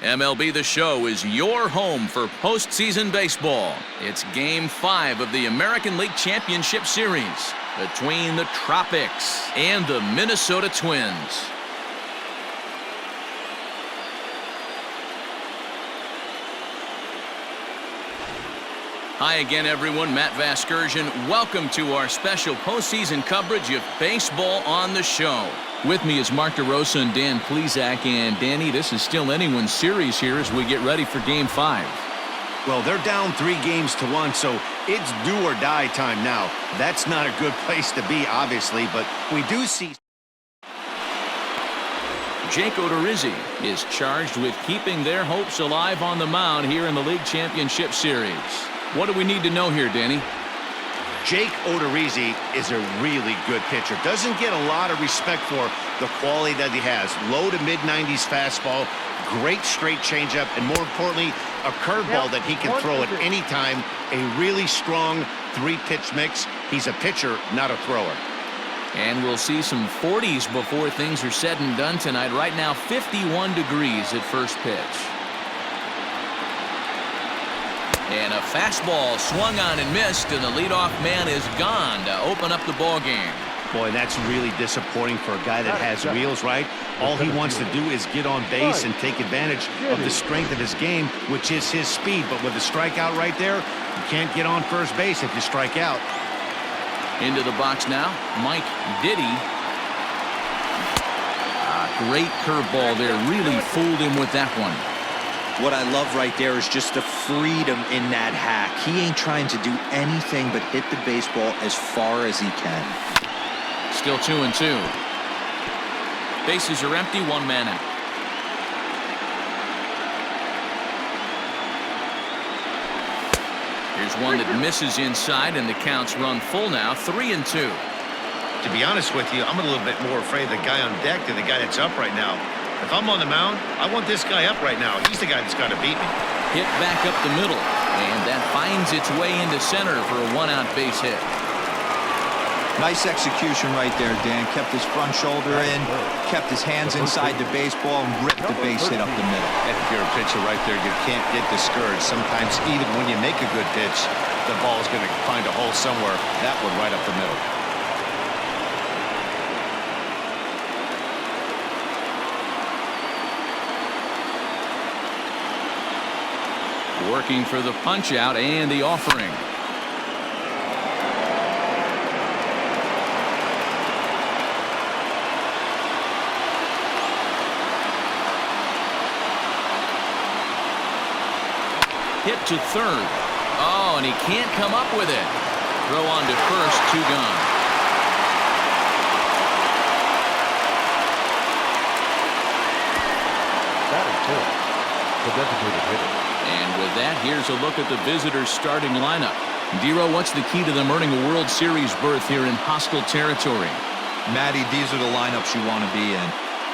MLB The Show is your home for postseason baseball. It's Game 5 of the American League Championship Series between the Tropics and the Minnesota Twins. Hi again, everyone. Matt Vasgersian. Welcome to our special postseason coverage of Baseball on the Show. With me is Mark DeRosa and Dan Plesac. And Danny, this is still anyone's series here as we get ready for Game 5. Well, they're down 3-1, so it's do or die time now. That's not a good place to be, obviously, but we do see. Jake Odorizzi is charged with keeping their hopes alive on the mound here in the League Championship Series. What do we need to know here, Danny? Jake Odorizzi is a really good pitcher. Doesn't get a lot of respect for the quality that he has. Low to mid-90s fastball, great straight changeup, and more importantly, a curveball that he can throw at any time. A really strong 3-pitch mix. He's a pitcher, not a thrower. And we'll see some 40s before things are said and done tonight. Right now, 51 degrees at first pitch. And a fastball swung on and missed, and the leadoff man is gone to open up the ball game. Boy, that's really disappointing for a guy that has wheels, right? All he wants to do is get on base and take advantage of the strength of his game, which is his speed. But with a strikeout right there, you can't get on first base if you strike out. Into the box now, Mike Diddy. Great curveball there, really fooled him with that one. What I love right there is just the freedom in that hack. He ain't trying to do anything but hit the baseball as far as he can. Still 2-2. Bases are empty, one man out. Here's one that misses inside, and the counts run full now, 3-2. To be honest with you, I'm a little bit more afraid of the guy on deck than the guy that's up right now. If I'm on the mound, I want this guy up right now. He's the guy that's got to beat me. Hit back up the middle, and that finds its way into center for a one-out base hit. Nice execution right there, Dan. Kept his front shoulder in, kept his hands inside the baseball, and ripped the base hit up the middle. If you're a pitcher right there, you can't get discouraged. Sometimes even when you make a good pitch, the ball's going to find a hole somewhere. That one right up the middle. Working for the punch out and the offering. Hit to third. Oh, and he can't come up with it. Throw on to first, 2 gone. Batting 10, the designated hitter. And with that, here's a look at the visitors' starting lineup. Dero, what's the key to them earning a World Series berth here in hostile territory? Matty, these are the lineups you want to be in.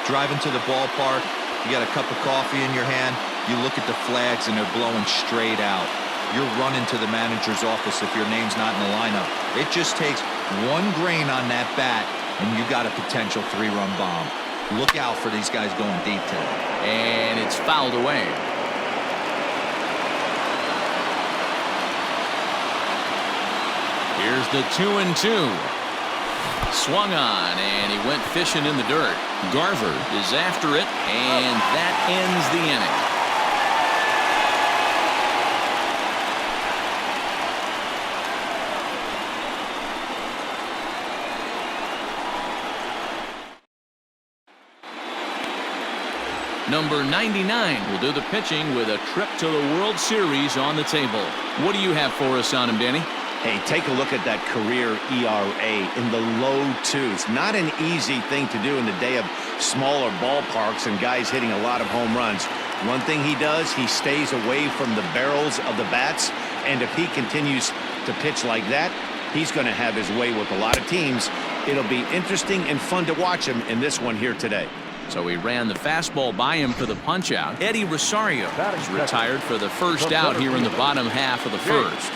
Driving to the ballpark, you got a cup of coffee in your hand, you look at the flags and they're blowing straight out. You're running to the manager's office if your name's not in the lineup. It just takes one grain on that bat and you got a potential 3-run bomb. Look out for these guys going deep today. And it's fouled away. Here's the 2-2. Swung on, and he went fishing in the dirt. Garver is after it, and that ends the inning. Number 99 will do the pitching with a trip to the World Series on the table. What do you have for us on him, Danny? Hey, take a look at that career ERA in the low 2s. Not an easy thing to do in the day of smaller ballparks and guys hitting a lot of home runs. One thing he does, he stays away from the barrels of the bats, and if he continues to pitch like that, he's going to have his way with a lot of teams. It'll be interesting and fun to watch him in this one here today. So he ran the fastball by him for the punch-out. Eddie Rosario is retired for the first out here in the bottom half of the first.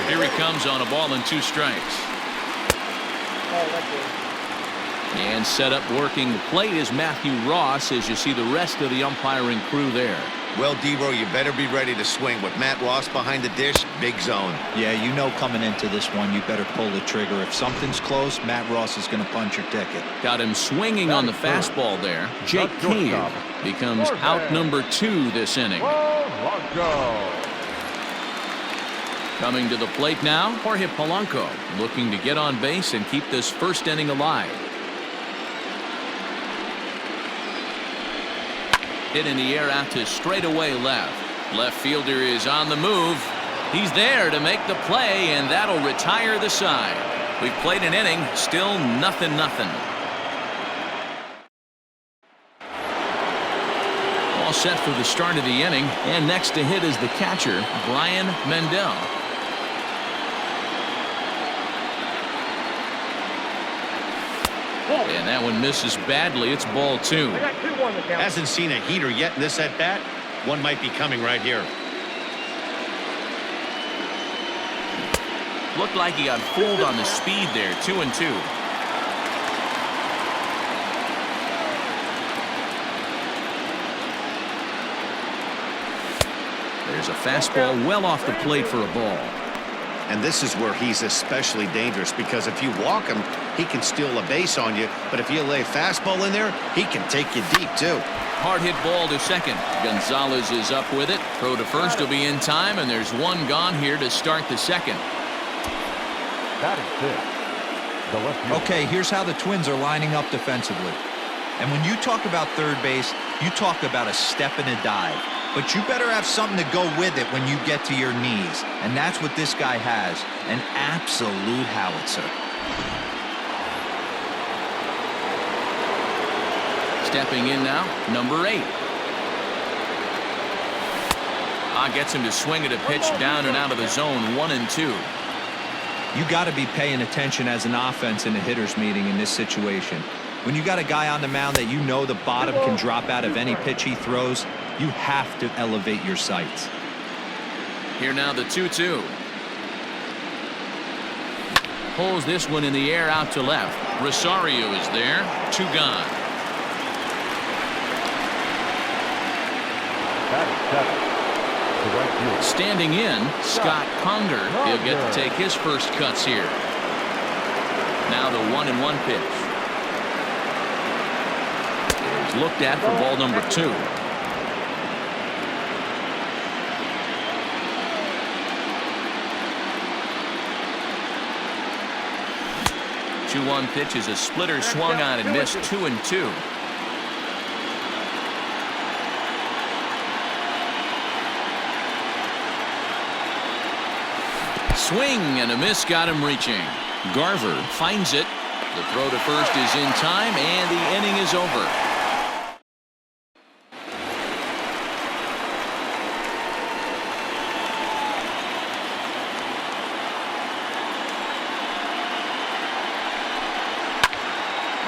Here he comes on a ball and 2 strikes. And set up working the plate is Matthew Ross as you see the rest of the umpiring crew there. Well, Debo, you better be ready to swing. With Matt Ross behind the dish, big zone. Yeah, you know coming into this one, you better pull the trigger. If something's close, Matt Ross is going to punch your ticket. Got him swinging on the fastball there. Jake Cave becomes out number 2 this inning. Coming to the plate now, Jorge Polanco looking to get on base and keep this first inning alive. Hit in the air out to straightaway left. Left fielder is on the move. He's there to make the play, and that'll retire the side. We've played an inning, still 0-0. All set for the start of the inning, and next to hit is the catcher, Brian Mendel. And that one misses badly. It's ball 2. Hasn't seen a heater yet in this at bat. One might be coming right here. Looked like he got fooled on the speed there. 2-2. There's a fastball well off the plate for a ball. And this is where he's especially dangerous, because if you walk him, he can steal a base on you. But if you lay a fastball in there, he can take you deep, too. Hard hit ball to second. Gonzalez is up with it. Throw to first will be in time, and there's one gone here to start the second. Okay, here's how the Twins are lining up defensively. And when you talk about third base, you talk about a step and a dive. But you better have something to go with it when you get to your knees. And that's what this guy has. An absolute howitzer. Stepping in now, number 8. Gets him to swing at a pitch down and out of the zone, 1-2. You got to be paying attention as an offense in a hitter's meeting in this situation. When you got a guy on the mound that you know the bottom can drop out of any pitch he throws, you have to elevate your sights. Here now the 2-2. Pulls this one in the air out to left. Rosario is there. 2 gone. Standing in, Scott Conger. He'll get to take his first cuts here. Now the 1-1 pitch. It's looked at for ball number 2. 2-1 pitch is a splitter swung on and missed. 2-2. Swing and a miss got him reaching. Garver finds it. The throw to first is in time, and the inning is over.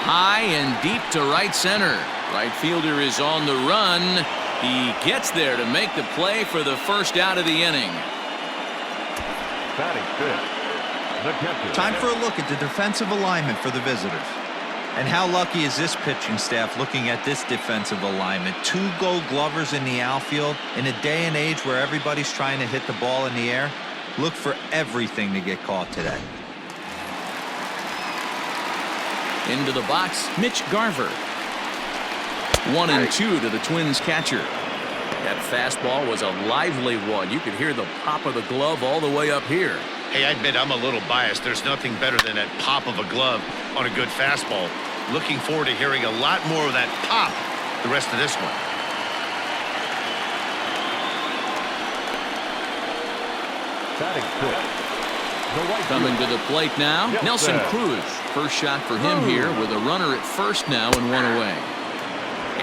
High and deep to right center. Right fielder is on the run. He gets there to make the play for the first out of the inning. Time for a look at the defensive alignment for the visitors. And how lucky is this pitching staff looking at this defensive alignment? 2 Gold Glovers in the outfield. In a day and age where everybody's trying to hit the ball in the air, look for everything to get caught today. Into the box, Mitch Garver. 1-2 to the Twins catcher. That fastball was a lively one. You could hear the pop of the glove all the way up here. Hey, I admit I'm a little biased. There's nothing better than that pop of a glove on a good fastball. Looking forward to hearing a lot more of that pop the rest of this one. Coming to the plate now, Nelson Cruz. First shot for him here with a runner at first now and 1 away.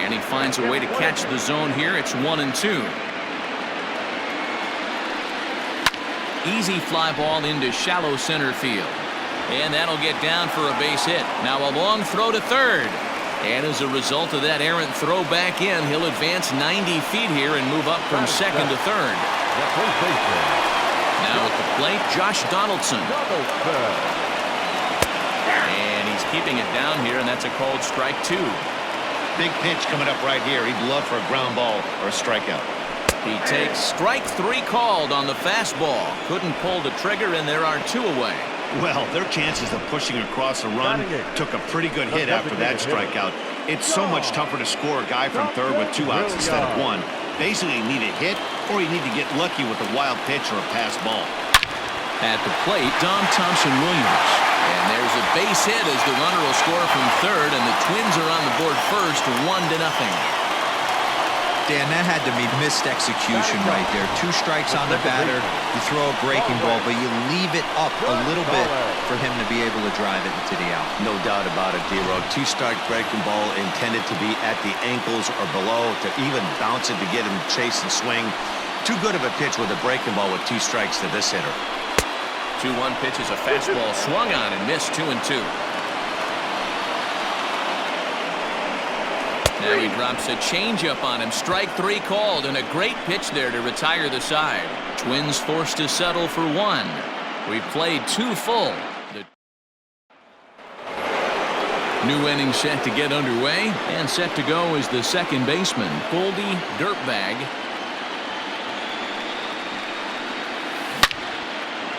And he finds a way to catch the zone here. It's 1-2. Easy fly ball into shallow center field. And that'll get down for a base hit. Now a long throw to third. And as a result of that errant throw back in, he'll advance 90 feet here and move up from second to third. Now at the plate, Josh Donaldson. And he's keeping it down here, and that's a called strike 2. Big pitch coming up right here. He'd love for a ground ball or a strikeout. He takes strike 3 called on the fastball. Couldn't pull the trigger, and there are 2 away. Well, their chances of pushing across a run took a pretty good hit after that strikeout. It's so much tougher to score a guy from third with 2 outs instead of 1. Basically, you need a hit, or you need to get lucky with a wild pitch or a pass ball. At the plate, Dom Thompson-Williams. And there's a base hit as the runner will score from third, and the Twins are on the board first, 1-0. Dan, that had to be missed execution right there. 2 strikes on the batter. You throw a breaking ball, but you leave it up a little bit for him to be able to drive it into the out. No doubt about it, D-Row. 2-strike breaking ball intended to be at the ankles or below, to even bounce it to get him chase and swing. Too good of a pitch with a breaking ball with 2 strikes to this hitter. 2-1 pitch is a fastball swung on and missed. 2-2. Now he drops a changeup on him. Strike 3 called, and a great pitch there to retire the side. Twins forced to settle for 1. We've played 2 full. The new inning set to get underway, and set to go is the second baseman, Goldie Dirtbag.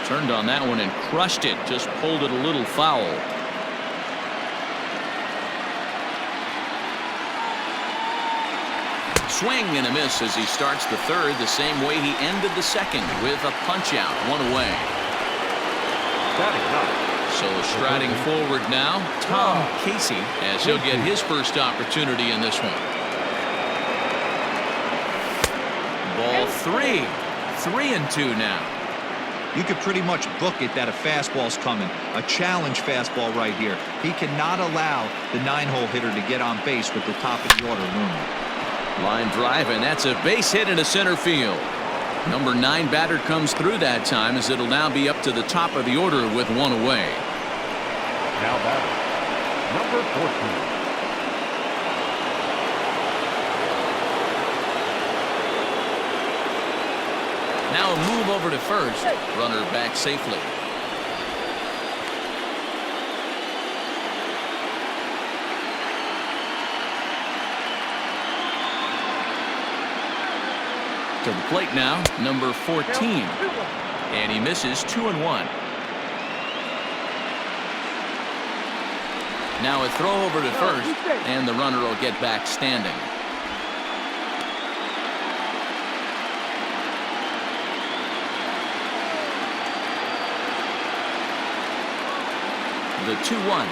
Turned on that one and crushed it. Just pulled it a little foul. Swing and a miss as he starts the third the same way he ended the second, with a punch out, 1 away. So striding forward now, Tom Casey, as he'll get his first opportunity in this one. Ball 3. 3-2 now. You could pretty much book it that a fastball's coming. A challenge fastball right here. He cannot allow the 9-hole hitter to get on base with the top of the order looming. Line drive, and that's a base hit into center field. Number 9 batter comes through that time, as it'll now be up to the top of the order with 1 away. Now batter, number 14. Now a move over to first. Runner back safely. To the plate now, number 14. And he misses 2-1. Now a throw over to first, and the runner will get back standing. The 2-1.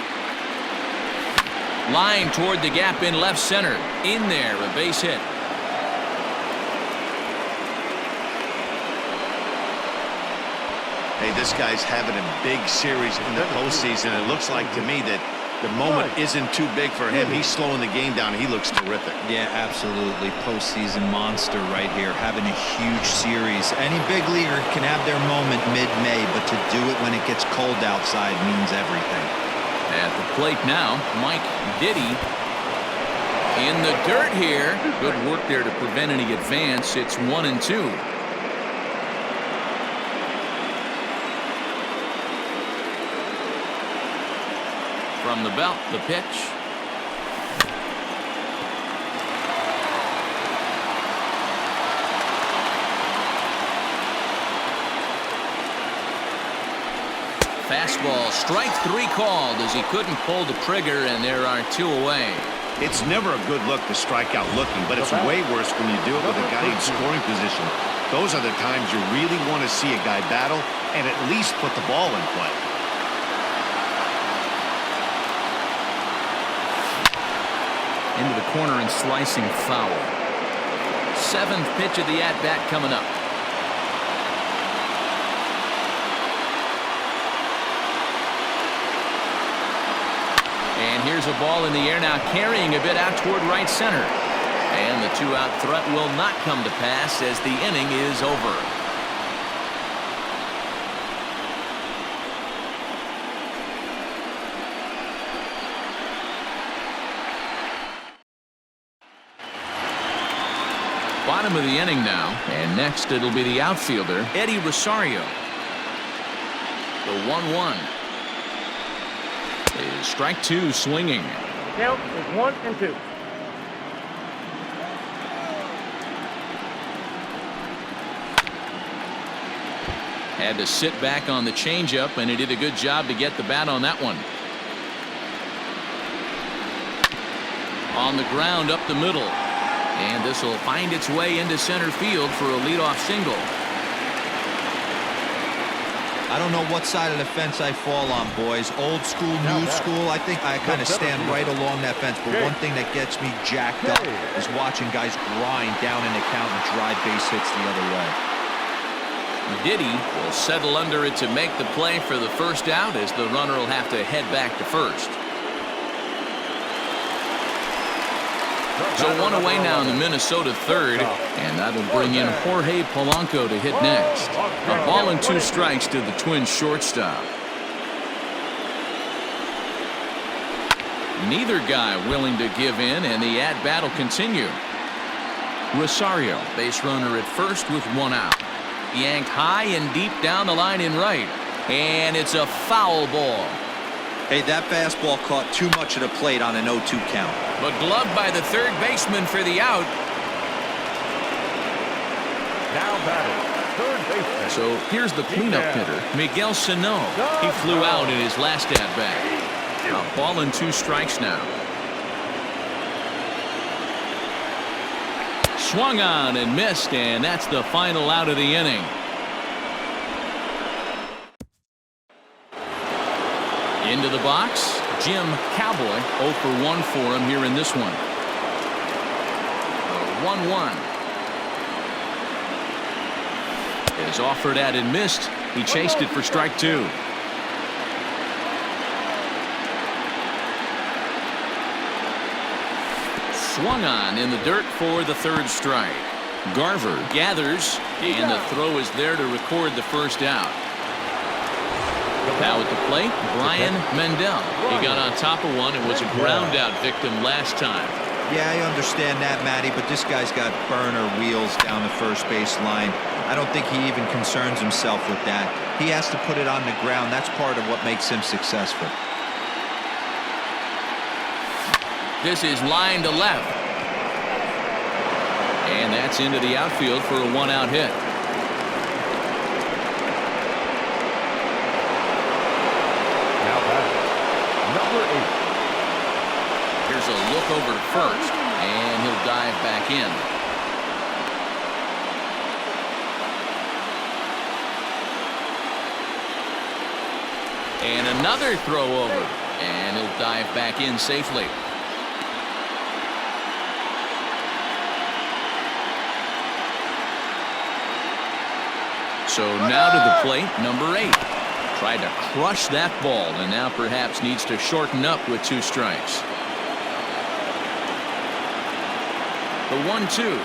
Line toward the gap in left center. In there, a base hit. Hey, this guy's having a big series in the postseason. It looks like to me that the moment isn't too big for him. He's slowing the game down. He looks terrific. Yeah, absolutely. Postseason monster right here, having a huge series. Any big leaguer can have their moment mid-May, but to do it when it gets cold outside means everything. At the plate now, Mike Diddy in the dirt here. Good work there to prevent any advance. It's 1-2. From the belt, the pitch. Fastball, strike 3 called as he couldn't pull the trigger, and there are 2 away. It's never a good look to strike out looking, but it's way worse when you do it with a guy in scoring position. Those are the times you really want to see a guy battle and at least put the ball in play. Into the corner and slicing foul. 7th pitch of the at-bat coming up. And here's a ball in the air now, carrying a bit out toward right center. And the 2-out threat will not come to pass as the inning is over. Bottom of the inning now, and next it'll be the outfielder, Eddie Rosario. The 1-1. is strike two swinging. Count is 1-2. Had to sit back on the changeup, and he did a good job to get the bat on that one. On the ground up the middle. And this will find its way into center field for a leadoff single. I don't know what side of the fence I fall on, boys. Old school, new school. I think I kind of stand right along that fence. But one thing that gets me jacked up is watching guys grind down in the count and drive base hits the other way. Diddy will settle under it to make the play for the first out, as the runner will have to head back to first. So one away now in the Minnesota third, and that'll bring in Jorge Polanco to hit next. A ball and 2 strikes to the Twins shortstop. Neither guy willing to give in, and the at-bat will continue. Rosario, base runner at first with 1 out. Yanked high and deep down the line in right, and it's a foul ball. Hey, that fastball caught too much of the plate on an 0-2 count. But gloved by the third baseman for the out. Now batting, third baseman. So here's the cleanup hitter, Miguel Sano. He flew out in his last at-bat. A ball and 2 strikes now. Swung on and missed, and that's the final out of the inning. Into the box, Jim Cowboy 0 for 1 for him here in this one. 1-1. Is offered at and missed. He chased it for strike 2. Swung on in the dirt for the third strike. Garver gathers, and the throw is there to record the first out. Now at the plate, Brian Mendel. He got on top of one and was a ground out victim last time. Yeah, I understand that, Matty, but this guy's got burner wheels down the first base line. I don't think he even concerns himself with that. He has to put it on the ground. That's part of what makes him successful. This is line to left. And that's into the outfield for a 1-out hit. Now batting, number 8. Here's a look over to first, and he'll dive back in. And another throw over, and he'll dive back in safely. So now to the plate, number 8. Tried to crush that ball, and now perhaps needs to shorten up with 2 strikes. The 1-2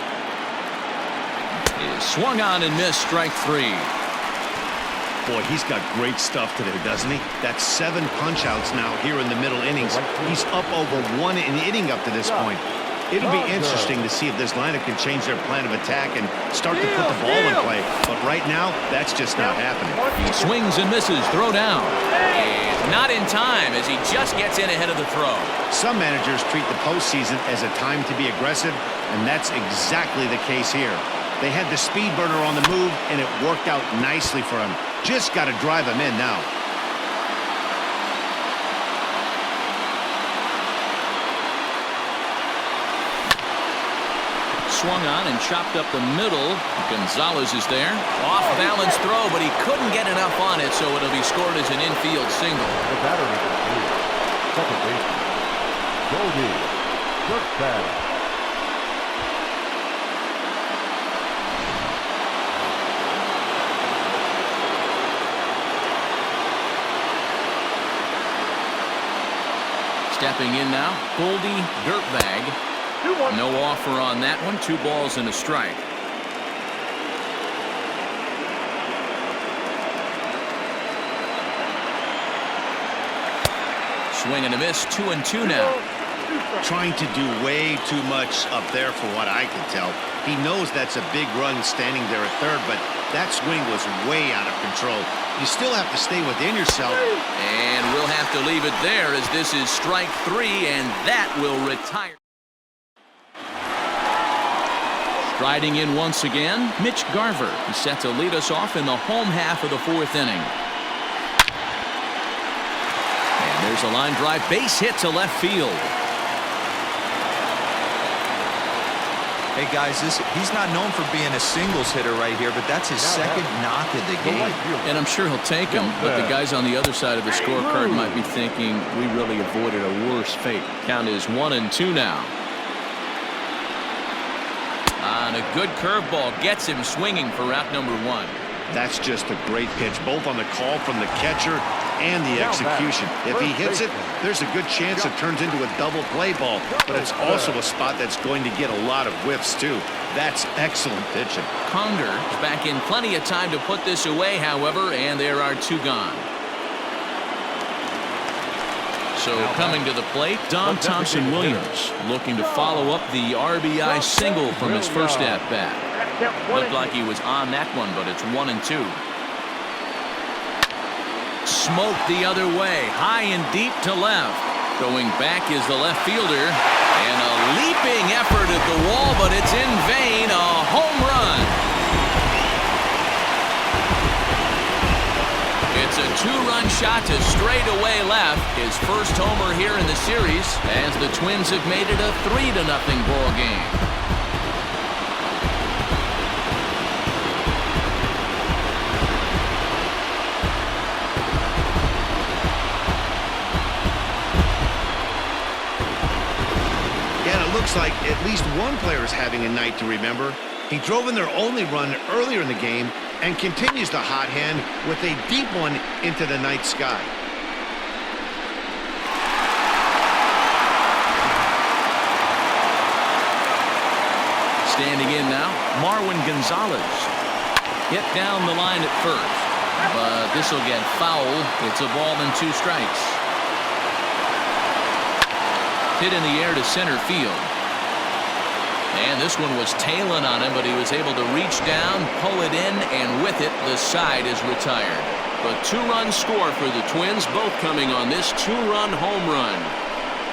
is swung on and missed, strike 3. Boy, he's got great stuff today, doesn't he? That's 7 punch-outs now here in the middle innings. He's up over 1 inning up to this point. It'll be interesting to see if this lineup can change their plan of attack and start to put the ball in play. But right now, that's just not happening. He swings and misses, throw down. And not in time as he just gets in ahead of the throw. Some managers treat the postseason as a time to be aggressive, and that's exactly the case here. They had the speed burner on the move, and it worked out nicely for him. Just got to drive him in now. Swung on and chopped up the middle. Gonzalez is there. Off balance throw, but he couldn't get enough on it, so it'll be scored as an infield single. The batter number 3, second baseman, Goldie Dirtbag. Stepping in now, Goldie Dirtbag. No offer on that one. 2 balls and a strike. Swing and a miss. 2-2 now. trying to do way too much up there for what I can tell. He knows that's a big run standing there at third, but that swing was way out of control. You still have to stay within yourself. And we'll have to leave it there as this is strike 3, and that will retire. Striding in once again, Mitch Garver. He's set to lead us off in the home half of the 4th inning. And there's a line drive base hit to left field. Hey guys, he's not known for being a singles hitter right here, but that's his second knock of the game. And I'm sure he'll take him, but the guys on the other side of the scorecard might be thinking we really avoided a worse fate. Count is 1-2 now. And a good curveball gets him swinging for out number 1. That's just a great pitch, both on the call from the catcher and the execution. If he hits it, there's a good chance it turns into a double play ball, but it's also a spot that's going to get a lot of whiffs too. That's excellent pitching. Conger is back in plenty of time to put this away, however, and there are 2 gone. So coming to the plate, Don Thompson-Williams looking to follow up the RBI single from his first at-bat. Looked like he was on that one, but it's 1-2. Smoked the other way, high and deep to left. Going back is the left fielder, and a leaping effort at the wall, but it's in vain. A home run. It's a 2-run shot to straightaway left. His first homer here in the series, as the Twins have made it a 3-0 ball game. Looks like at least one player is having a night to remember. He drove in their only run earlier in the game and continues the hot hand with a deep one into the night sky. Standing in now, Marwin Gonzalez. Hit down the line at first, but this will get foul. It's a ball and 2 strikes. Hit in the air to center field. And this one was tailing on him, but he was able to reach down, pull it in, and with it, the side is retired. A 2-run score for the Twins, both coming on this 2-run home run.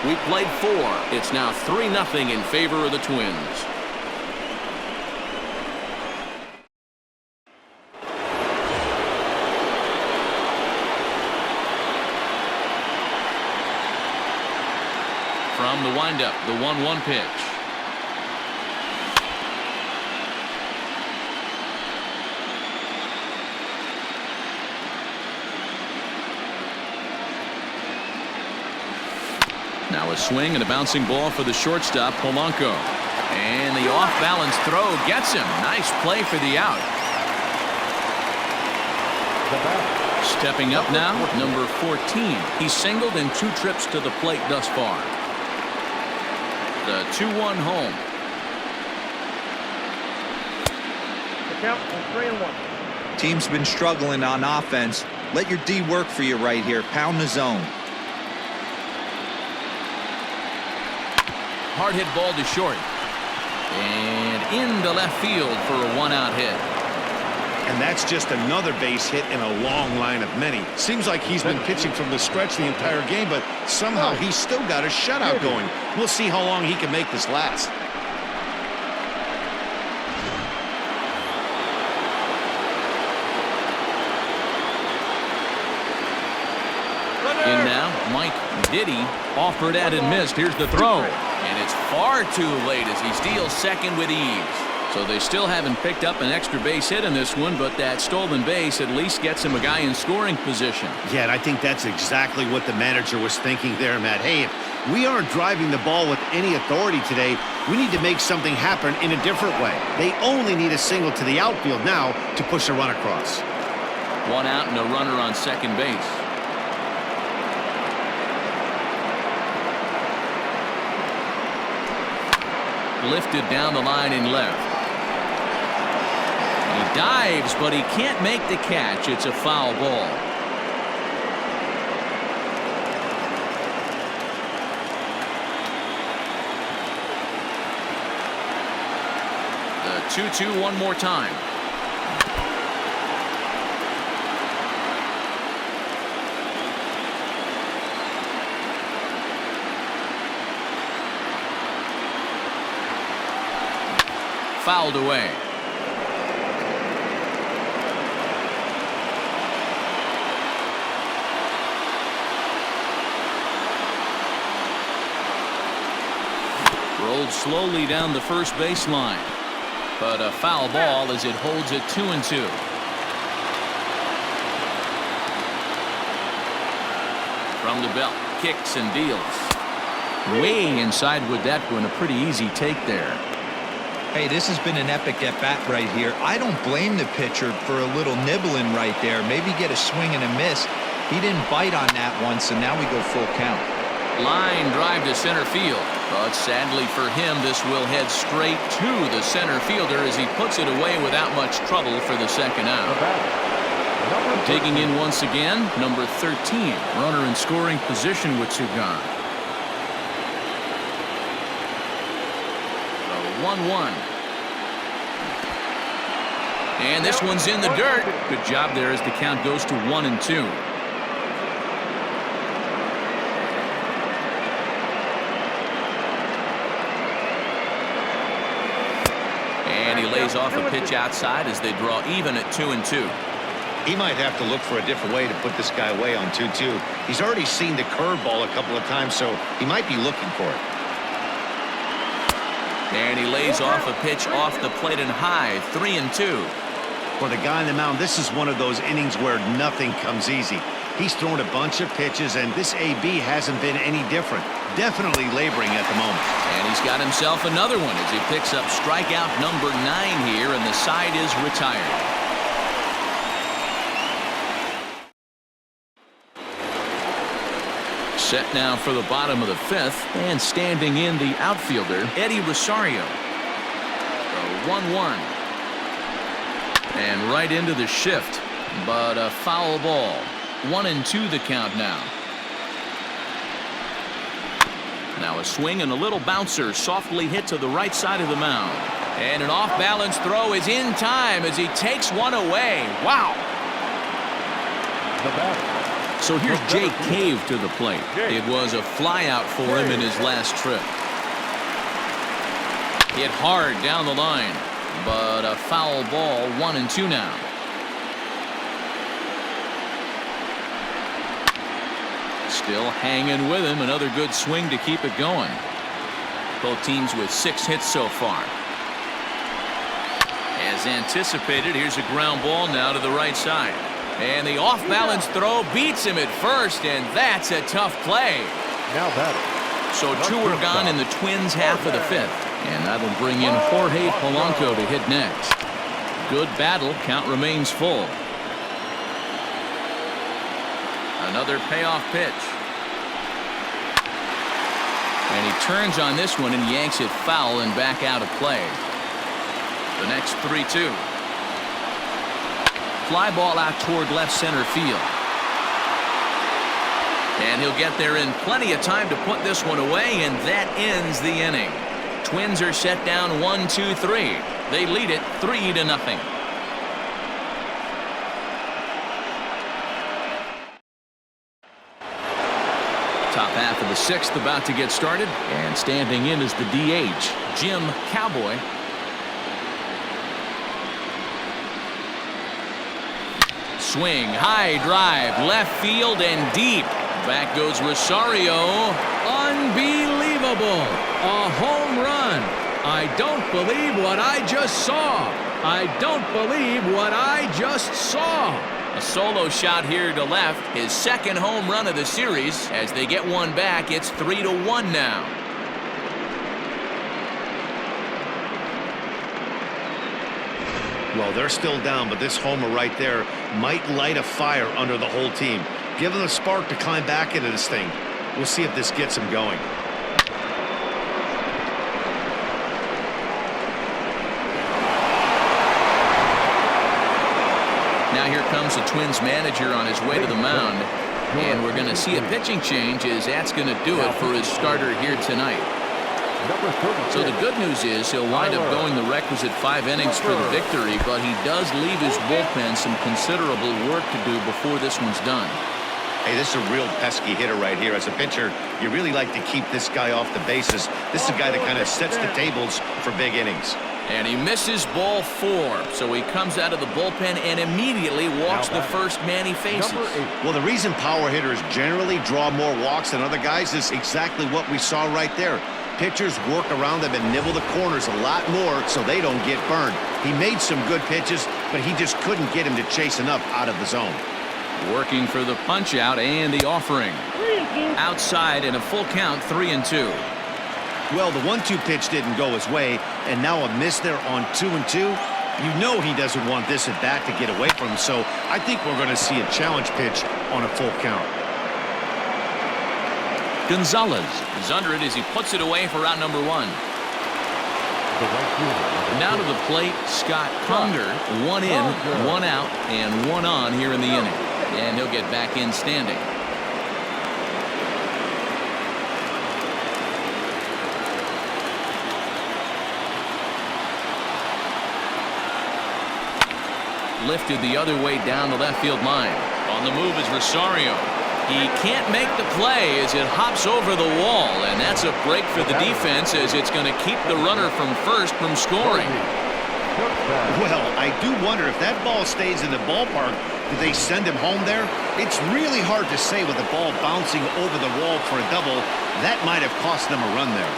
We played 4. It's now 3-0 in favor of the Twins. From the windup, the 1-1 pitch. Now a swing and a bouncing ball for the shortstop, Polanco. And the off-balance throw gets him. Nice play for the out. Stepping up now, number 14. He's singled in 2 trips to the plate thus far. The 2-1 home. The count is 3-1. Team's been struggling on offense. Let your D work for you right here. Pound the zone. Hard hit ball to short. And into left field for a 1-out hit. And that's just another base hit in a long line of many. Seems like he's been pitching from the stretch the entire game, but somehow he's still got a shutout going. We'll see how long he can make this last. In now, Mike Diddy offered at and missed. Here's the throw. And it's far too late as he steals second with ease. So they still haven't picked up an extra base hit in this one, but that stolen base at least gets him a guy in scoring position. Yeah, and I think that's exactly what the manager was thinking there, Matt. Hey, if we aren't driving the ball with any authority today, we need to make something happen in a different way. They only need a single to the outfield now to push a run across. 1 out and a runner on second base. Lifted down the line in left. He dives, but he can't make the catch. It's a foul ball. 2-2 one more time. Fouled away. Rolled slowly down the first baseline, but a foul ball as it holds it 2-2. From the belt, kicks and deals. Way inside with that one, a pretty easy take there. Hey, this has been an epic at-bat right here. I don't blame the pitcher for a little nibbling right there. Maybe get a swing and a miss. He didn't bite on that one, so now we go full count. Line drive to center field, but sadly for him, this will head straight to the center fielder as he puts it away without much trouble for the second out. Taking in once again, number 13, runner in scoring position with two gone. 1-1. And this one's in the dirt. Good job there as the count goes to 1-2. And he lays off a pitch outside as they draw even at 2-2. He might have to look for a different way to put this guy away on 2-2. He's already seen the curveball a couple of times, so he might be looking for it. And he lays off a pitch off the plate and high, 3-2. For the guy on the mound, this is one of those innings where nothing comes easy. He's thrown a bunch of pitches, and this AB hasn't been any different. Definitely laboring at the moment. And he's got himself another one as he picks up strikeout number 9 here, and the side is retired. Set now for the bottom of the 5th, and standing in the outfielder, Eddie Rosario. 1-1. And right into the shift, but a foul ball. 1-2 the count now. Now a swing and a little bouncer softly hit to the right side of the mound. And an off-balance throw is in time as he takes one away. Wow. The batter. So here's Jake Cave to the plate. It was a flyout for him in his last trip. Hit hard down the line, but a foul ball. 1-2 now. Still hanging with him. Another good swing to keep it going. Both teams with 6 hits so far. As anticipated, here's a ground ball now to the right side. And the off-balance throw beats him at first, and that's a tough play. Now batter. So 2 are gone in the Twins' half of the 5th. And that'll bring in Jorge Polanco to hit next. Good battle. Count remains full. Another payoff pitch. And he turns on this one and yanks it foul and back out of play. The next 3-2. Fly ball out toward left center field. And he'll get there in plenty of time to put this one away, and that ends the inning. Twins are set down 1-2-3. They lead it 3-0. Top half of the 6th about to get started, and standing in is the DH, Jim Cowboy. Swing, high drive, left field and deep. Back goes Rosario. Unbelievable. A home run. I don't believe what I just saw. I don't believe what I just saw. A solo shot here to left. His second home run of the series. As they get one back, it's 3-1 now. Well, they're still down, but this homer right there might light a fire under the whole team. Give them a spark to climb back into this thing. We'll see if this gets them going. Now here comes the Twins manager on his way to the mound. And we're going to see a pitching change as that's going to do it for his starter here tonight. Number 36. So the good news is he'll wind up going the requisite 5 innings for the victory, but he does leave his bullpen some considerable work to do before this one's done. Hey, this is a real pesky hitter right here. As a pitcher, you really like to keep this guy off the bases. This is a guy that kind of sets the tables for big innings. And he misses ball 4, so he comes out of the bullpen and immediately walks the first man he faces. Well, the reason power hitters generally draw more walks than other guys is exactly what we saw right there. Pitchers work around them and nibble the corners a lot more so they don't get burned. He made some good pitches, but he just couldn't get him to chase enough out of the zone. Working for the punch out and the offering. Outside in a full count, 3-2. Well, the 1-2 pitch didn't go his way, and now a miss there on 2-2. You know he doesn't want this at bat to get away from him, so I think we're going to see a challenge pitch on a full count. Gonzalez is under it as he puts it away for out number 1. Now to the plate, Scott Conger. 1 in, 1 out, and 1 on here in the inning. And he'll get back in standing. Lifted the other way down the left field line. On the move is Rosario. He can't make the play as it hops over the wall, and that's a break for the defense as it's going to keep the runner from first from scoring. Well, I do wonder if that ball stays in the ballpark, do they send him home there? It's really hard to say with the ball bouncing over the wall for a double. That might have cost them a run there.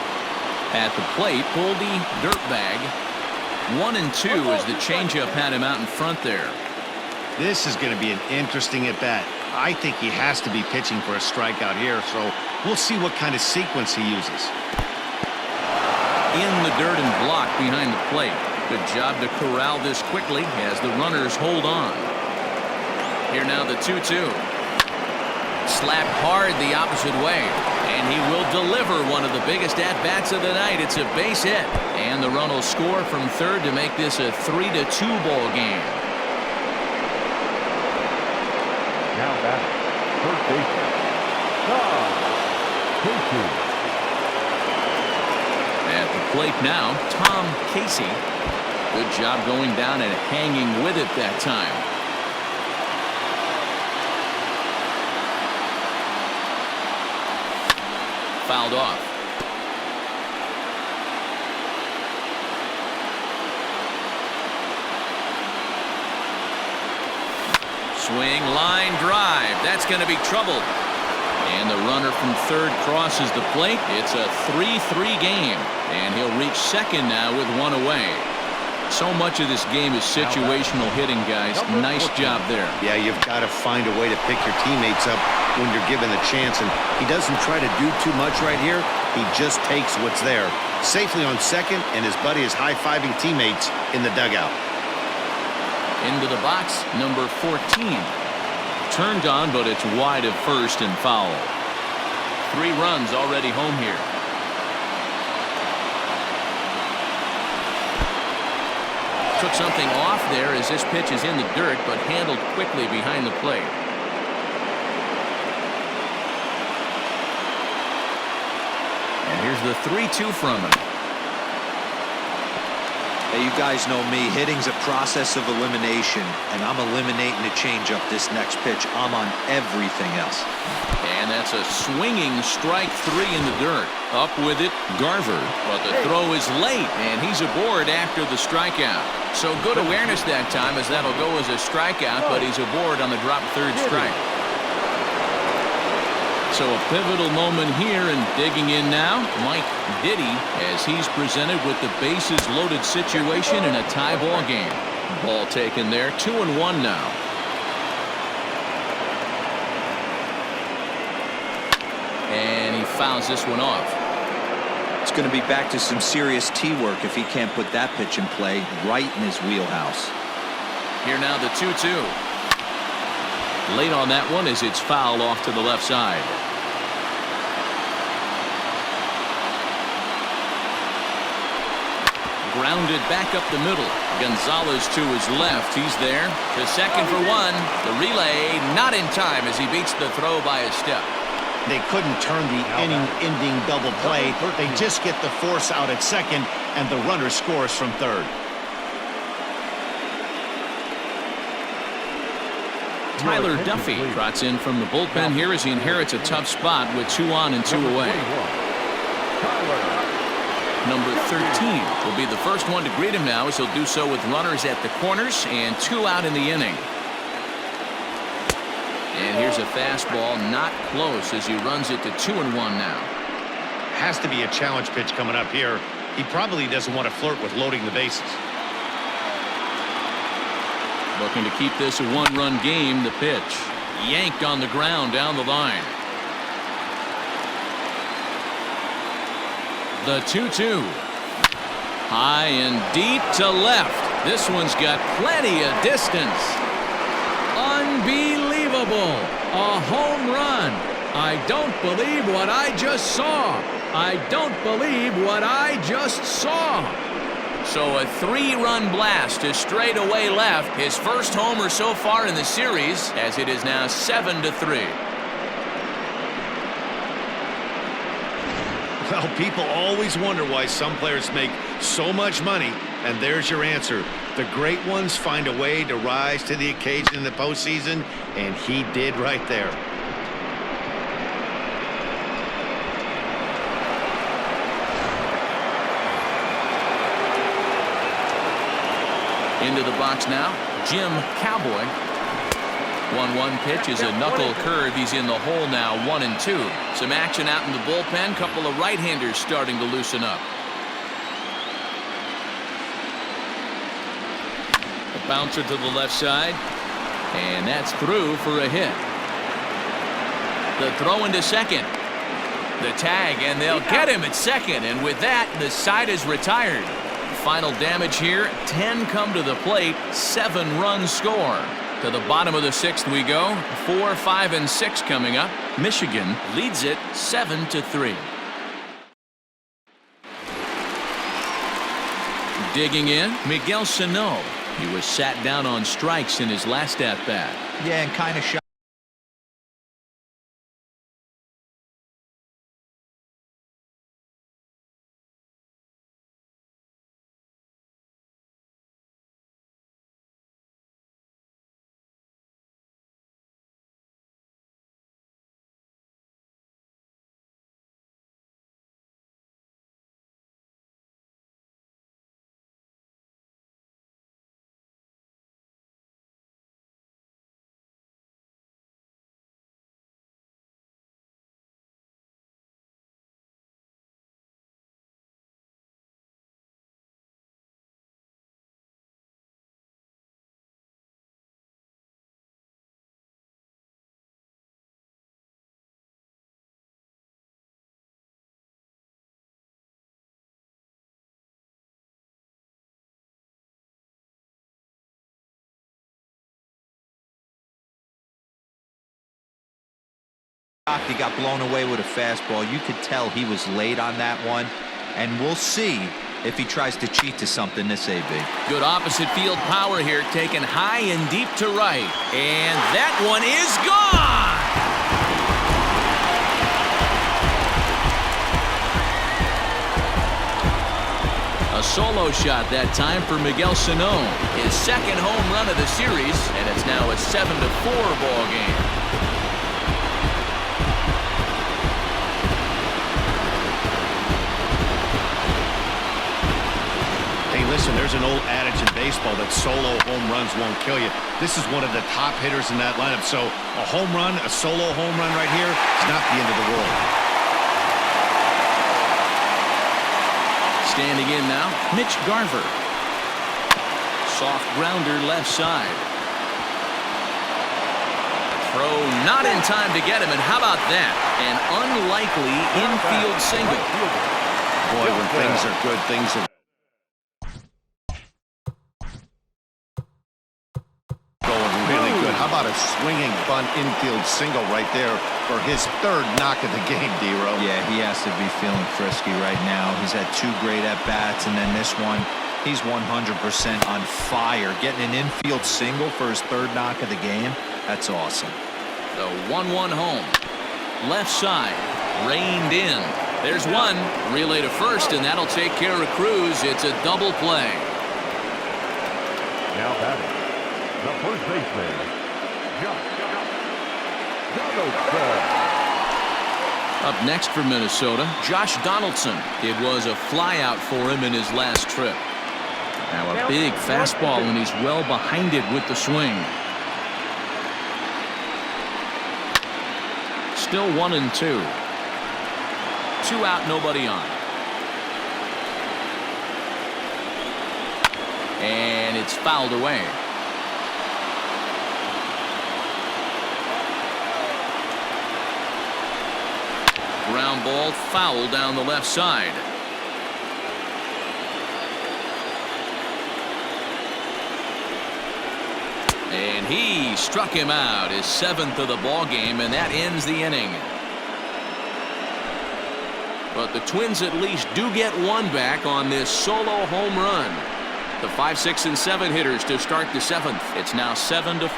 At the plate, Goldie Dirtbag. 1-2 as the changeup had him out in front there. This is going to be an interesting at-bat. I think he has to be pitching for a strikeout here, so we'll see what kind of sequence he uses. In the dirt and blocked behind the plate. Good job to corral this quickly as the runners hold on. Here now the 2-2. Slapped hard the opposite way, and he will deliver one of the biggest at-bats of the night. It's a base hit, and the run will score from third to make this a 3-2 ball game. Now back, third baseman. At the plate now, Tom Casey. Good job going down and hanging with it that time. Fouled off. Swing, line drive. That's going to be trouble. And the runner from third crosses the plate. It's a 3-3 game. And he'll reach second now with 1 away. So much of this game is situational hitting, guys. Nice job there. Yeah, you've got to find a way to pick your teammates up when you're given the chance. And he doesn't try to do too much right here. He just takes what's there. Safely on second, and his buddy is high-fiving teammates in the dugout. Into the box, number 14. Turned on, but it's wide of first and foul. 3 runs already home here. Took something off there as this pitch is in the dirt, but handled quickly behind the plate. And here's the 3-2 from him. Hey, you guys know me. Hitting's a process of elimination, and I'm eliminating the changeup this next pitch. I'm on everything else. And that's a swinging strike 3 in the dirt. Up with it, Garver. But the throw is late, and he's aboard after the strikeout. So good awareness that time as that'll go as a strikeout, but he's aboard on the drop third strike. So a pivotal moment here, and digging in now, Mike Diddy, as he's presented with the bases loaded situation in a tie ball game. Ball taken there, 2-1 now. And he fouls this one off. It's going to be back to some serious tee work if he can't put that pitch in play right in his wheelhouse. Here now the 2-2. Late on that one as it's fouled off to the left side. Grounded back up the middle. Gonzalez to his left. He's there. To second for 1. The relay not in time as he beats the throw by a step. They couldn't turn the inning-ending double play. They just get the force out at second, and the runner scores from third. Tyler Duffy trots in from the bullpen here as he inherits a tough spot with 2 on and 2 away. Number 13 will be the first one to greet him now as he'll do so with runners at the corners and 2 out in the inning. And here's a fastball not close as he runs it to 2-1 now. Has to be a challenge pitch coming up here. He probably doesn't want to flirt with loading the bases. Looking to keep this a 1-run game. The pitch yanked on the ground down the line. The 2-2. High and deep to left. This one's got plenty of distance. Unbelievable. A home run. I don't believe what I just saw. I don't believe what I just saw. So a 3-run blast to straightaway left. His first homer so far in the series, as it is now 7-3. Well, people always wonder why some players make so much money, and there's your answer. The great ones find a way to rise to the occasion in the postseason, and he did right there. Into the box now, Jim Cowboy. 1-1 pitch is a knuckle curve. He's in the hole now, 1-2. Some action out in the bullpen. Couple of right-handers starting to loosen up. A bouncer to the left side, and that's through for a hit. The throw into second. The tag, and they'll get him at second. And with that, the side is retired. Final damage here, 10 come to the plate, 7-run score. To the bottom of the 6th we go, 4, 5, and 6 coming up. Michigan leads it 7-3. Digging in, Miguel Sano. He was sat down on strikes in his last at-bat. Yeah, and kind of shot. He got blown away with a fastball. You could tell he was late on that one, and we'll see if he tries to cheat to something this AB. Good opposite field power here, taken high and deep to right, and that one is gone. A solo shot that time for Miguel Sano, his second home run of the series, and it's now a 7-4 ball game. Listen, there's an old adage in baseball that solo home runs won't kill you. This is one of the top hitters in that lineup. So a home run, a solo home run right here is not the end of the world. Standing in now, Mitch Garver. Soft grounder left side. Throw not in time to get him, and how about that? An unlikely infield single. Boy, when things are good, things are How about a swinging bunt infield single right there for his third knock of the game, D-Row? Yeah, he has to be feeling frisky right now. He's had 2 great at-bats, and then this one, he's 100% on fire. Getting an infield single for his third knock of the game, that's awesome. The 1-1 home. Left side. Reined in. There's one. Relay to first, and that'll take care of Cruz. It's a double play. Now batting, the first baseman, Donaldson. Up next for Minnesota, Josh Donaldson. It was a flyout for him in his last trip. Now a big fastball, and he's well behind it with the swing. Still 1-2. 2 out, nobody on. And it's fouled away. Ground ball, foul down the left side. And he struck him out, his 7th of the ball game, and that ends the inning. But the Twins at least do get one back on this solo home run. The 5, 6, and 7 hitters to start the 7th. It's now 7-4.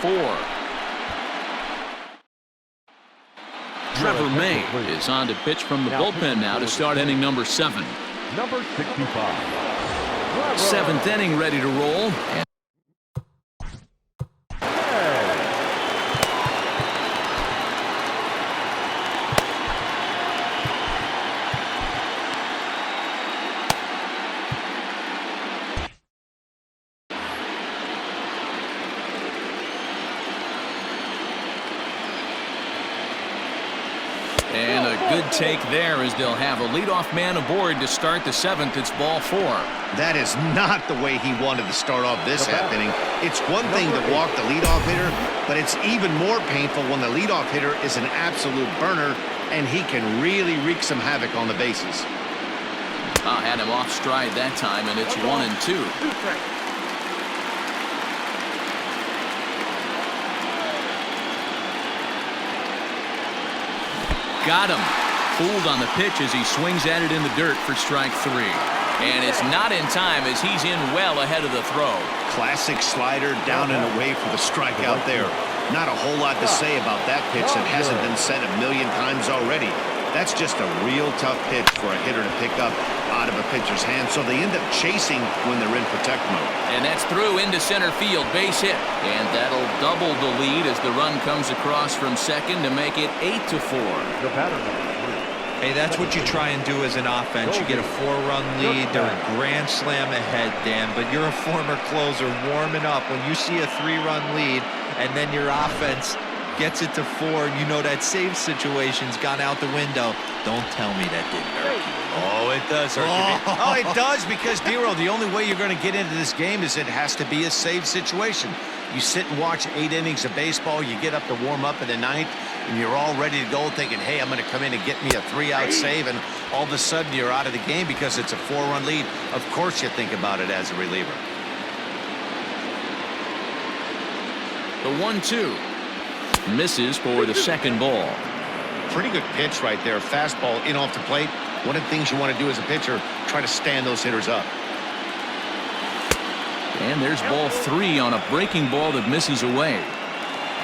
Trevor May is on to pitch from the bullpen now to start inning number 7. Number 65. 7th inning ready to roll. And a good take there as they'll have a leadoff man aboard to start the 7th. It's ball 4. That is not the way he wanted to start off this half inning. It's one thing to walk the leadoff hitter, but it's even more painful when the leadoff hitter is an absolute burner, and he can really wreak some havoc on the bases. Had him off stride that time, and it's 1-2. Got him. Fooled on the pitch as he swings at it in the dirt for strike 3. And it's not in time as he's in well ahead of the throw. Classic slider down and away for the strikeout there. Not a whole lot to say about that pitch that hasn't been said a million times already. That's just a real tough pitch for a hitter to pick up out of a pitcher's hand, so they end up chasing when they're in protect mode. And that's through into center field, base hit. And that'll double the lead as the run comes across from second to make it 8-4. The batter. Hey, that's what you try and do as an offense. You get a 4-run lead. They're a grand slam ahead, Dan, but you're a former closer warming up. When you see a 3-run lead and then your offense gets it to 4, and you know that save situation's gone out the window. Don't tell me that didn't hurt you. Oh, it does hurt you. Oh, it does, because, Dero, the only way you're going to get into this game is it has to be a save situation. You sit and watch 8 innings of baseball, you get up to warm up in the 9th, and you're all ready to go thinking, hey, I'm going to come in and get me a 3-out save, and all of a sudden you're out of the game because it's a 4-run lead. Of course you think about it as a reliever. The 1-2. Misses for the second ball. Pretty good pitch right there. Fastball in off the plate. One of the things you want to do as a pitcher, try to stand those hitters up. And there's ball 3 on a breaking ball that misses away.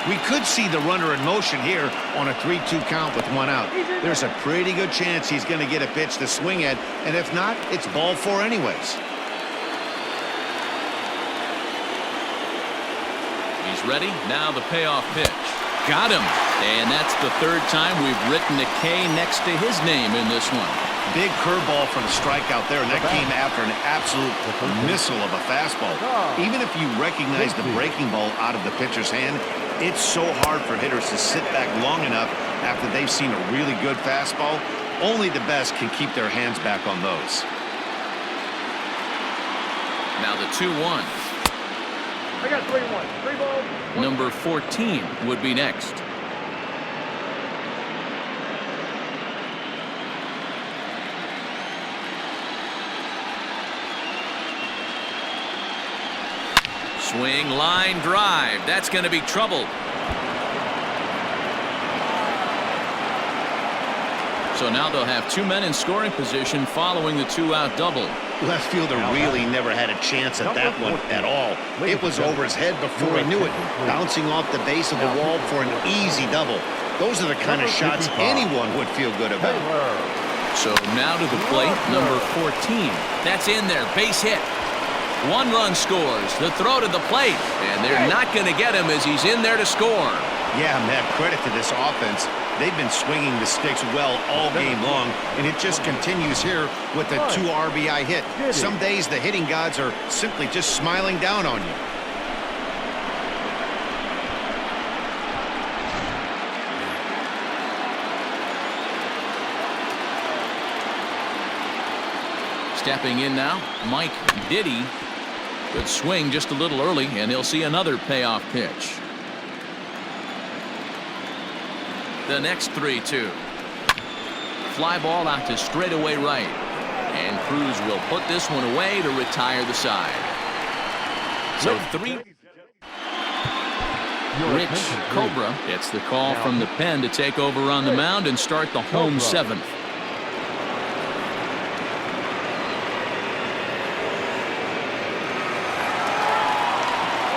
We could see the runner in motion here on a 3-2 count with 1 out. There's a pretty good chance he's going to get a pitch to swing at, and if not, it's ball 4 anyways. He's ready. Now the payoff pitch. Got him. And that's the 3rd time we've written a K next to his name in this one. Big curveball for the strikeout there, and that came after an absolute missile of a fastball. Even if you recognize the breaking ball out of the pitcher's hand, it's so hard for hitters to sit back long enough after they've seen a really good fastball. Only the best can keep their hands back on those. Now the 2-1. I got 3-1. 3 balls. Number 14 would be next. Swing, line, drive. That's going to be trouble. So now they'll have 2 men in scoring position following the 2-out double. Left fielder really never had a chance at that one at all. It was over his head before he knew it, bouncing off the base of the wall for an easy double. Those are the kind of shots anyone would feel good about. So now to the plate, number 14. That's in there, base hit. 1 run scores. The throw to the plate, and they're not going to get him as he's in there to score. Yeah, Matt, credit to this offense. They've been swinging the sticks well all game long, and it just continues here with a 2 RBI hit. Some days the hitting gods are simply just smiling down on you. Stepping in now, Mike Diddy. Good swing just a little early, and he'll see another payoff pitch. The next 3-2. Fly ball out to straightaway right. And Cruz will put this one away to retire the side. So 3. Rich Cobra gets the call from the pen to take over on the mound and start the home 7th.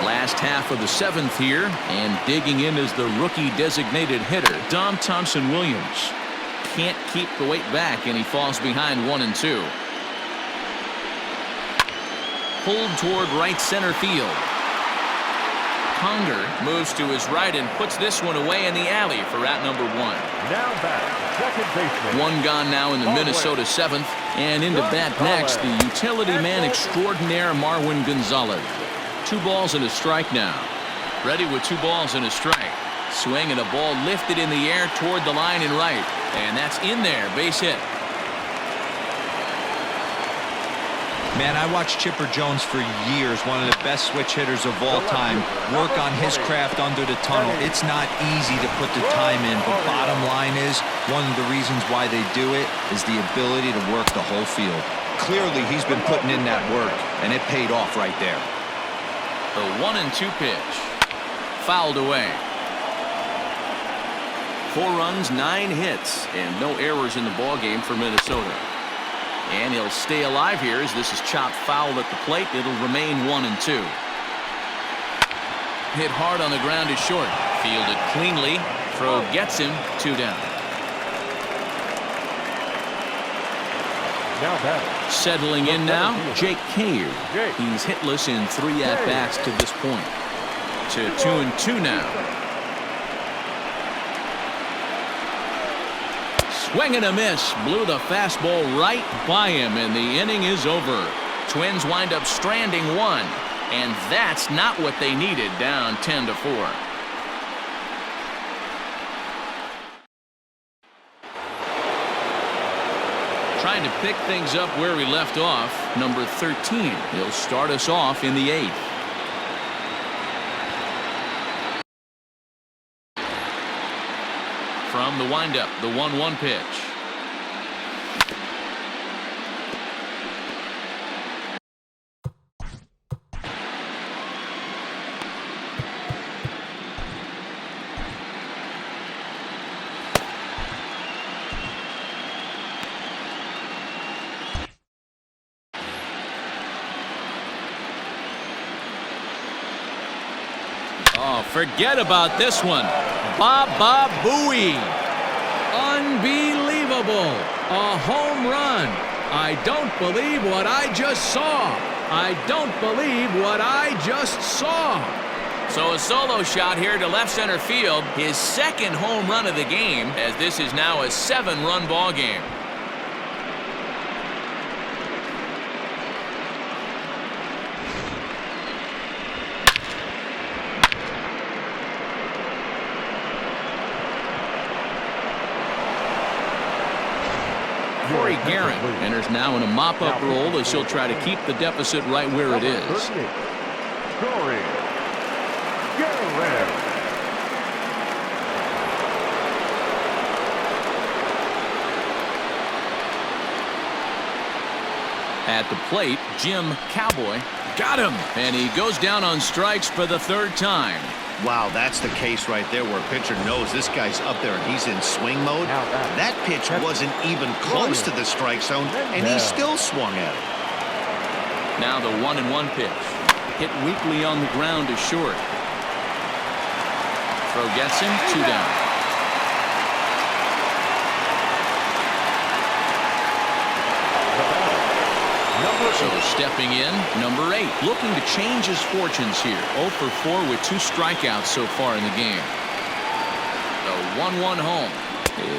Last half of the 7th here, and digging in is the rookie designated hitter, Dom Thompson-Williams. Can't keep the weight back, and he falls behind 1-2. Pulled toward right center field. Conger moves to his right and puts this one away in the alley for out number 1. Now back, second baseman. 1 gone now in the Minnesota 7th, and into bat next, the utility man extraordinaire Marwin Gonzalez. 2 balls and a strike now. Ready with 2 balls and a strike. Swing and a ball lifted in the air toward the line and right. And that's in there, base hit. Man, I watched Chipper Jones for years, one of the best switch hitters of all time. Work on his craft under the tunnel. It's not easy to put the time in, but bottom line is, one of the reasons why they do it is the ability to work the whole field. Clearly, he's been putting in that work, and it paid off right there. The 1-2 pitch. Fouled away. 4 runs, 9 hits, and no errors in the ballgame for Minnesota. And he'll stay alive here as this is chopped foul at the plate. It'll remain 1-2. Hit hard on the ground is short. Fielded cleanly. Throw gets him. 2 down. Now back. Settling in now, Jake Cave. He's hitless in 3 at-bats to this point. To 2-2 now. Swing and a miss. Blew the fastball right by him, and the inning is over. Twins wind up stranding 1, and that's not what they needed, down 10-4. Trying to pick things up where we left off, number 13. He'll start us off in the 8th. From the windup, the 1-1 pitch. Oh, forget about this one. Baba Booey. Unbelievable. A home run. I don't believe what I just saw. I don't believe what I just saw. So a solo shot here to left center field. His 2nd home run of the game, as this is now a 7-run ball game. Corey Garrett enters now in a mop-up role as he'll try to keep the deficit right where it is. Corey Garrett. At the plate, Jim Cowboy got him, and he goes down on strikes for the 3rd time. Wow, that's the case right there where a pitcher knows this guy's up there and he's in swing mode. That pitch wasn't even close to the strike zone, and he still swung at it. Now the 1-1 pitch. Hit weakly on the ground is short. Throw gets him. 2 down. So stepping in, number 8, looking to change his fortunes here. 0 for 4 with 2 strikeouts so far in the game. The 1-1 home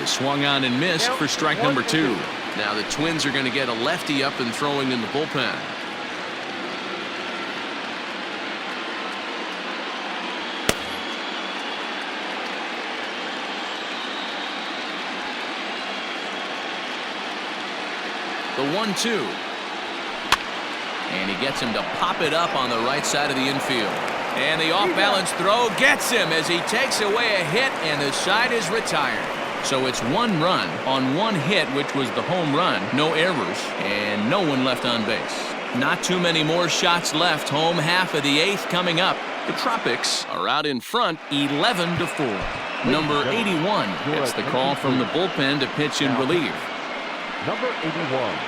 is swung on and missed for strike number 2. Now the Twins are going to get a lefty up and throwing in the bullpen. The 1-2. And he gets him to pop it up on the right side of the infield. And the off-balance throw gets him as he takes away a hit, and the side is retired. So it's 1 run on 1 hit, which was the home run. No errors, and no one left on base. Not too many more shots left. Home half of the 8th coming up. The Tropics are out in front 11-4. Number 81 gets the call from the bullpen to pitch in relief. Number 81.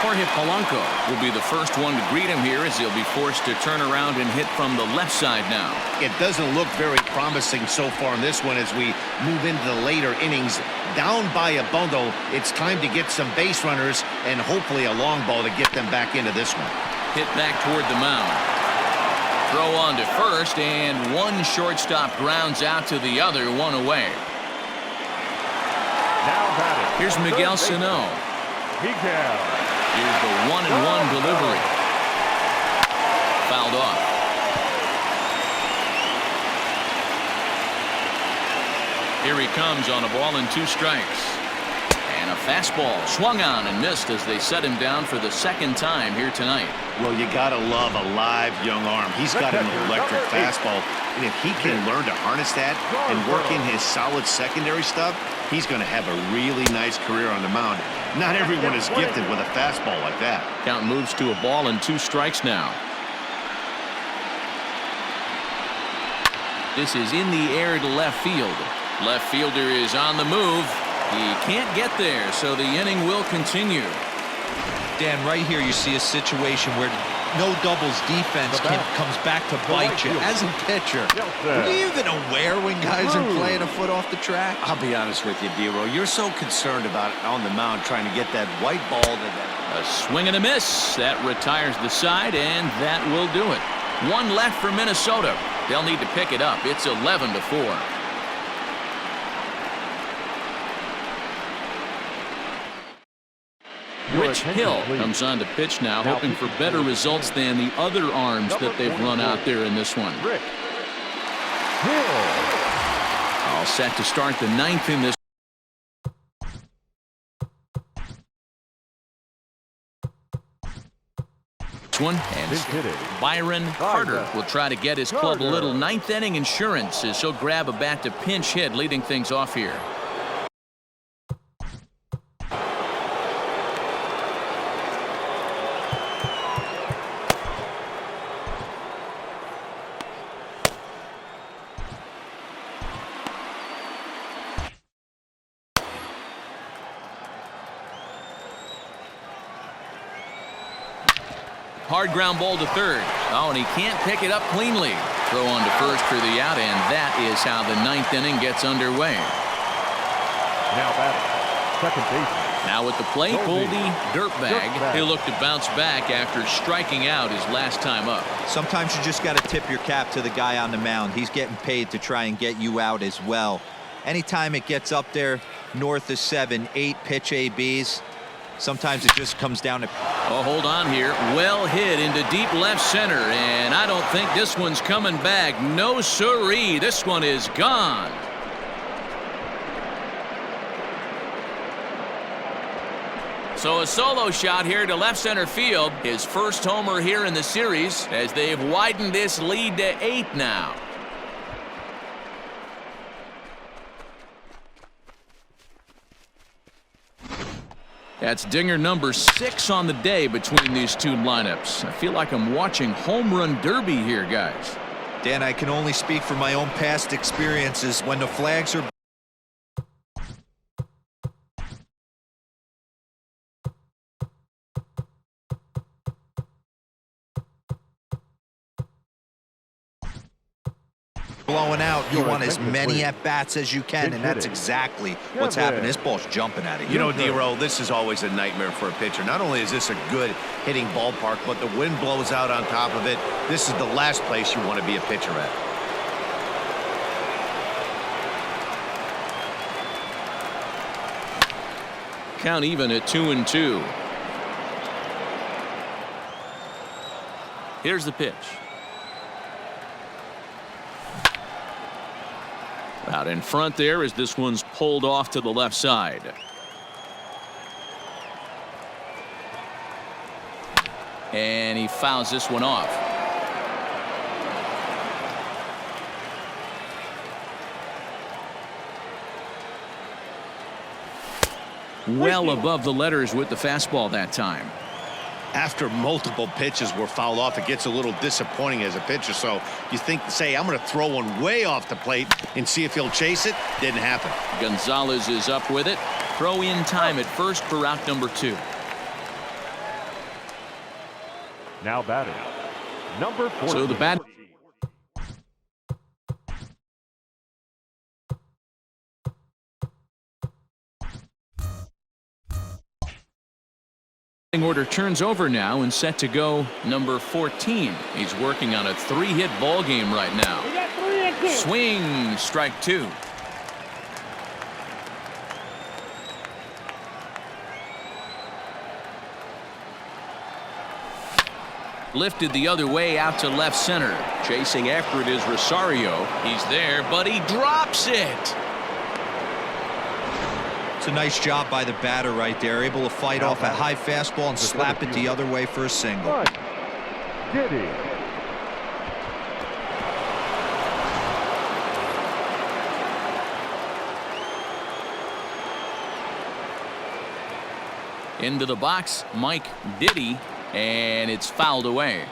Jorge Polanco will be the first one to greet him here as he'll be forced to turn around and hit from the left side now. It doesn't look very promising so far in this one as we move into the later innings. Down by a bundle, it's time to get some base runners and hopefully a long ball to get them back into this one. Hit back toward the mound. Throw on to first, and one shortstop grounds out to the other, 1 away. Now batting. Here's Miguel Sano. Miguel. Here's the 1-1 delivery. Fouled off. Here he comes on a ball and 2 strikes. And a fastball swung on and missed as they set him down for the 2nd time here tonight. Well, you got to love a live young arm. He's got an electric fastball, and if he can learn to harness that and work in his solid secondary stuff, he's going to have a really nice career on the mound. Not everyone is gifted with a fastball like that. Count moves to a ball and 2 strikes now. This is in the air to left field. Left fielder is on the move. He can't get there, so the inning will continue. Dan, right here you see a situation where no doubles defense comes back to bite you. As a pitcher, are you even aware when guys are playing a foot off the track? I'll be honest with you, D-Roll. You're so concerned about on the mound trying to get that white ball to that. A swing and a miss. That retires the side, and that will do it. 1 left for Minnesota. They'll need to pick it up. It's 11-4. Rich Hill comes on to pitch now, hoping for better results than the other arms that they've run out there in this one. Rich Hill. All set to start the 9th in this one. And Byron Carter will try to get his club a little 9th inning insurance as he'll grab a bat to pinch hit, leading things off here. Hard ground ball to third. Oh, and he can't pick it up cleanly. Throw on to first for the out, and that is how the 9th inning gets underway. Now batting, second baseman. Now at the plate, Goldie Dirtbag. He'll look to bounce back after striking out his last time up. Sometimes you just got to tip your cap to the guy on the mound. He's getting paid to try and get you out as well. Anytime it gets up there north of 7, 8 pitch ABs, sometimes it just comes down to... Oh, hold on here. Well hit into deep left center, and I don't think this one's coming back. No siree. This one is gone. So a solo shot here to left center field. His first homer here in the series as they've widened this lead to 8 now. That's dinger number 6 on the day between these two lineups. I feel like I'm watching home run derby here, guys. Dan, I can only speak from my own past experiences. When the flags are... blowing out, you Your want as attention, many please. at-bats as you can, Big and that's hitting. exactly what's happening. This ball's jumping out of You here. know, D-Roll, this is always a nightmare for a pitcher. Not only is this a good hitting ballpark, but the wind blows out on top of it. This is the last place you want to be a pitcher at. Count even at 2-2. Here's the pitch. Out in front there as this one's pulled off to the left side. And he fouls this one off. Well above the letters with the fastball that time. After multiple pitches were fouled off, it gets a little disappointing as a pitcher. So you think, say, I'm going to throw one way off the plate and see if he'll chase it. Didn't happen. Gonzalez is up with it. Throw in time at first for out number 2. Now batting. Number 14. So the bat order turns over now and set to go number 14. He's working on a 3-hit ball game right now. We got 3 and 2. Swing, strike 2. Lifted the other way out to left center. Chasing after it is Rosario. He's there, but he drops it. It's a nice job by the batter right there, able to fight off a high fastball and slap it the other way for a single. One. Giddy. Into the box, Mike Diddy, and it's fouled away.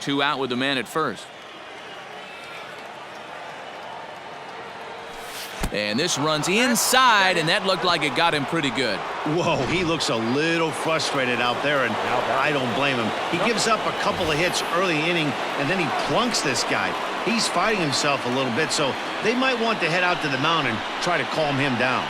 2 out with the man at first. And this runs inside, and that looked like it got him pretty good. Whoa, he looks a little frustrated out there, and I don't blame him. He gives up a couple of hits early inning, and then he plunks this guy. He's fighting himself a little bit, so they might want to head out to the mound and try to calm him down.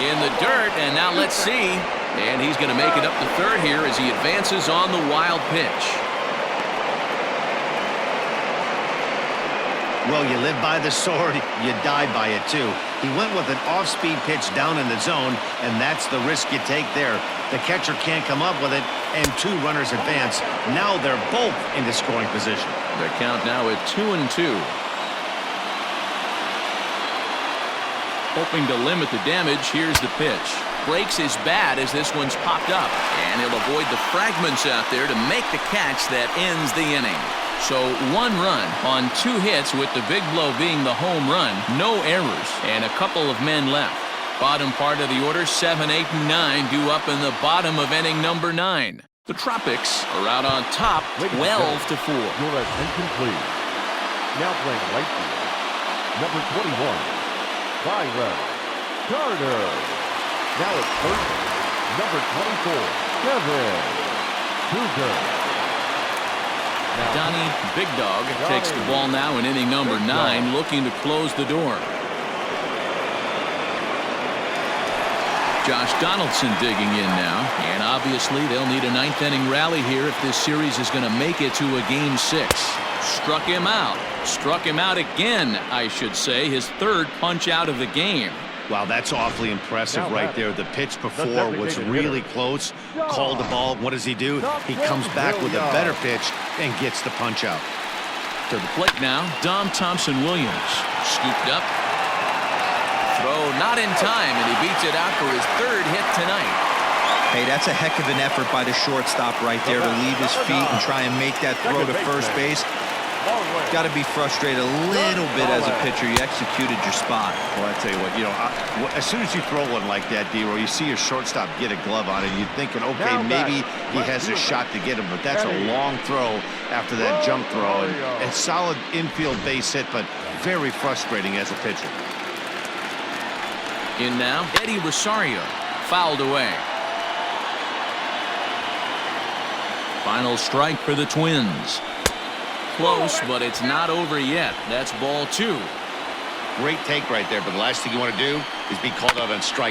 In the dirt, and now let's see. And he's going to make it up to third here as he advances on the wild pitch. Well, you live by the sword, you die by it too. He went with an off-speed pitch down in the zone, and that's the risk you take there. The catcher can't come up with it, and 2 runners advance. Now they're both into scoring position. The count now at 2-2. Hoping to limit the damage, here's the pitch. Breaks his bat as this one's popped up, and he'll avoid the fragments out there to make the catch that ends the inning. So 1 run on 2 hits, with the big blow being the home run. No errors, and a couple of men left. Bottom part of the order, 7, 8, and 9 due up in the bottom of inning number 9. The Tropics are out on top, 12-4. Your attention, please. Now playing right field. Number 21. Byron Carter. Now it's first. Number 24. Kevin Cougar. Donnie Big Dog takes the ball now in inning number 9, looking to close the door. Josh Donaldson digging in now, and obviously they'll need a 9th inning rally here if this series is going to make it to a game 6. Struck him out. Struck him out again, I should say. His 3rd punch out of the game. Wow, that's awfully impressive right there. The pitch before was really close. Called the ball. What does he do? He comes back with a better pitch and gets the punch out. To the plate now, Dom Thompson-Williams. Scooped up. Throw not in time, and he beats it out for his 3rd hit tonight. Hey, that's a heck of an effort by the shortstop right there to leave his feet and try and make that throw to first base. Long way. Got to be frustrated a little bit as a pitcher. You executed your spot. Well, I tell you what, as soon as you throw one like that, D-Roy, you see your shortstop get a glove on it, you're thinking, okay, maybe he has a shot to get him, but that's a long throw after that jump throw. And a solid infield base hit, but very frustrating as a pitcher. In now, Eddie Rosario. Fouled away. Final strike for the Twins. Close, but it's not over yet. That's ball 2. Great take right there, but the last thing you want to do is be called out on strike.